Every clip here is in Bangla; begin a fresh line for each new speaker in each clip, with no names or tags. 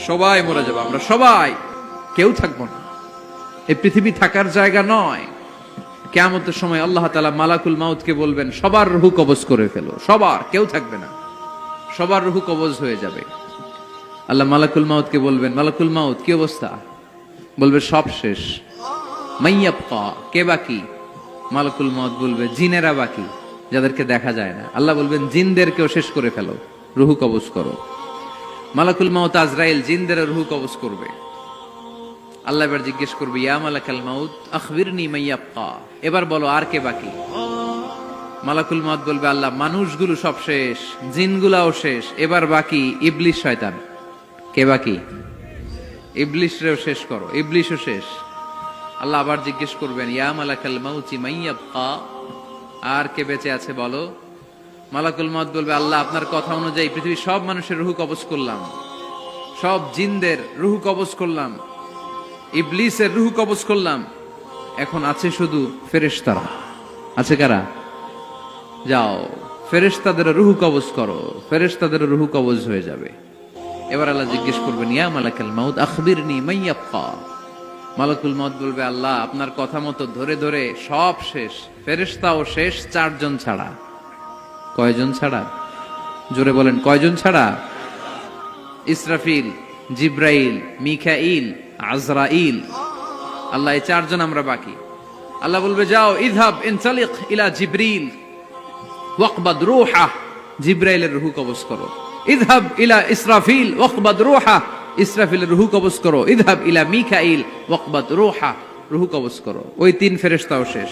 সবাই মরে যাবো, আমরা সবাই, কেউ থাকবো না। এই পৃথিবী থাকার জায়গা নয়। কিয়ামতের সময় আল্লাহ তাআলা মালাকুল মাউতকে বলবেন, সবার রূহ কবজ করে ফেলো, সবার, কেউ থাকবে না, সবার রূহ কবজ হয়ে যাবে। আল্লাহ মালাকুল মাউতকে বলবেন, মালাকুল মাউত কি অবস্থা? বলবে সব শেষ। মাইয়াবকা, কে বাকি? মালাকুল মাউত বলবে জিনেরা বাকি, যাদেরকে দেখা যায় না। আল্লাহ বলবেন জিনদেরকেও শেষ করে ফেলো, রূহ কবজ করো। মালাকুল মাউত আজরাইল জিনদের রূহ কবজ করবে। আল্লাহ এবার জিজ্ঞেস করবে, ইয়া মালাকাল মাউত আখবিরনি মাইয়াবকা, এবার বলো আর কে বাকি? মালাকুল মাউত বলবে, আল্লাহ মানুষগুলো সব শেষ, জিনগুলাও শেষ, এবার বাকি ইবলিস শয়তান। কে বাকি? ইবলিসরেও শেষ করো, ইবলিসও শেষ। আল্লাহ আবার জিজ্ঞেস করবেন, ইয়া মালাকাল মাউতি মাইয়াবকা, আর কে বেঁচে আছে বলো? মালাকুল মাউত বলবে, আল্লাহ আপনার কথা অনুযায়ী পৃথিবীর সব মানুষের রূহ কবজ করলাম, সব জিনদের রূহ কবজ করলাম, ইবলিসের রূহ কবজ করলাম, এখন আছে শুধু ফেরেশতারা। আছে কারা? যাও ফেরেশতাদের রূহ কবজ করো, ফেরেশতাদের রূহ কবজ হয়ে যাবে। এবার আল্লাহ জিজ্ঞেস করবেন, ইয়া মালাকাল মাউত আখবিরনি মাইয়াবকা। মালাকুল মাউত বলবে, আল্লাহ আপনার কথা মতো ধরে ধরে সব শেষ, ফেরেশতাও শেষ, 4 জন ছাড়া। কয়জন ছাড়া? জোরে বলেন, কয়জন ছাড়া? ইসরাফিল, জিব্রাইল, মিকাইল, আজরাইল। আল্লাহ এই 4 জন আমরা বাকি। আল্লাহ বলবে, যাও ইযহাব ইনতালিক ইলা জিবরিল ওয়াকবাদ রূহা, জিব্রাইলের রূহ কবজ করো। ইযহাব ইলা ইসরাফিল ওয়াকবাদ রূহা, ইসরাফিলের রূহ কবজ করো। ইযহাব ইলা মিকাইল ওয়াকবাদ রূহা, রূহ কবজ করো। ওই 3 ফেরেশতাও শেষ।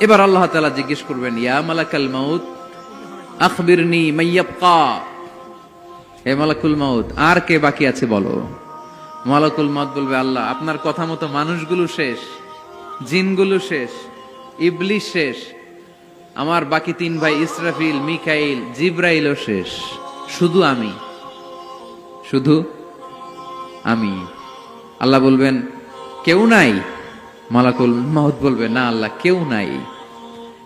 এবার আল্লাহ তাআলা জিজ্ঞেস করবেন, ইয়া মালাকাল মাউত আখবিরনি মাইয়াবকা, হে মালাকুল মাউত আর কে বাকি আছে বলো? মালাকুল মাউত বলবে, আল্লাহ আপনার কথা মতো মানুষগুলো শেষ, জিনগুলো শেষ, ইবলিস শেষ, আমার বাকি 3 ভাই ইসরাফিল, মিকাইল, জিব্রাইলও শেষ, শুধু আমি, শুধু আমি। আল্লাহ বলবেন, কেউ নাই? মালাকুল মাউত বলবে, না আল্লাহ কেউ নাই।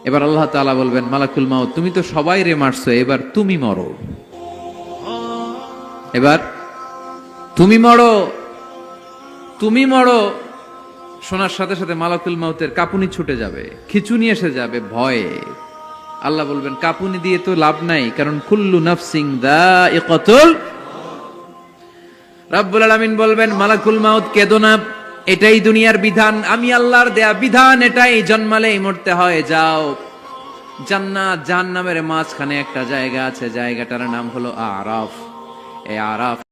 এবার আল্লাহ তাআলা বলবেন, মালাকুল মাউত তুমি তো সবাই রে মারছো, এবার তুমি মরো, এবার তুমি মরো, তুমি মরো। শোনার সাথে সাথে মালাকুল মাউতের কাঁপুনি ছুটে যাবে, খিঁচুনি এসে যাবে ভয়ে। আল্লাহ বলবেন, কাঁপুনি দিয়ে তো লাভ নাই, কারণ কুল্লু নাফসিন যায়িকাতুল। রাব্বুল আলামিন বলবেন, মালাকুল মাউত কেঁদো না, এটাই দুনিয়ার বিধান, আমি আল্লাহর দেয়া বিধান, এটাই, জন্মালেই মরতে হয়। যাও, জান্নাত জাহান্নামের মাঝখানে একটা জায়গা আছে, জায়গাটার নাম হলো আরাফ। এই আরাফ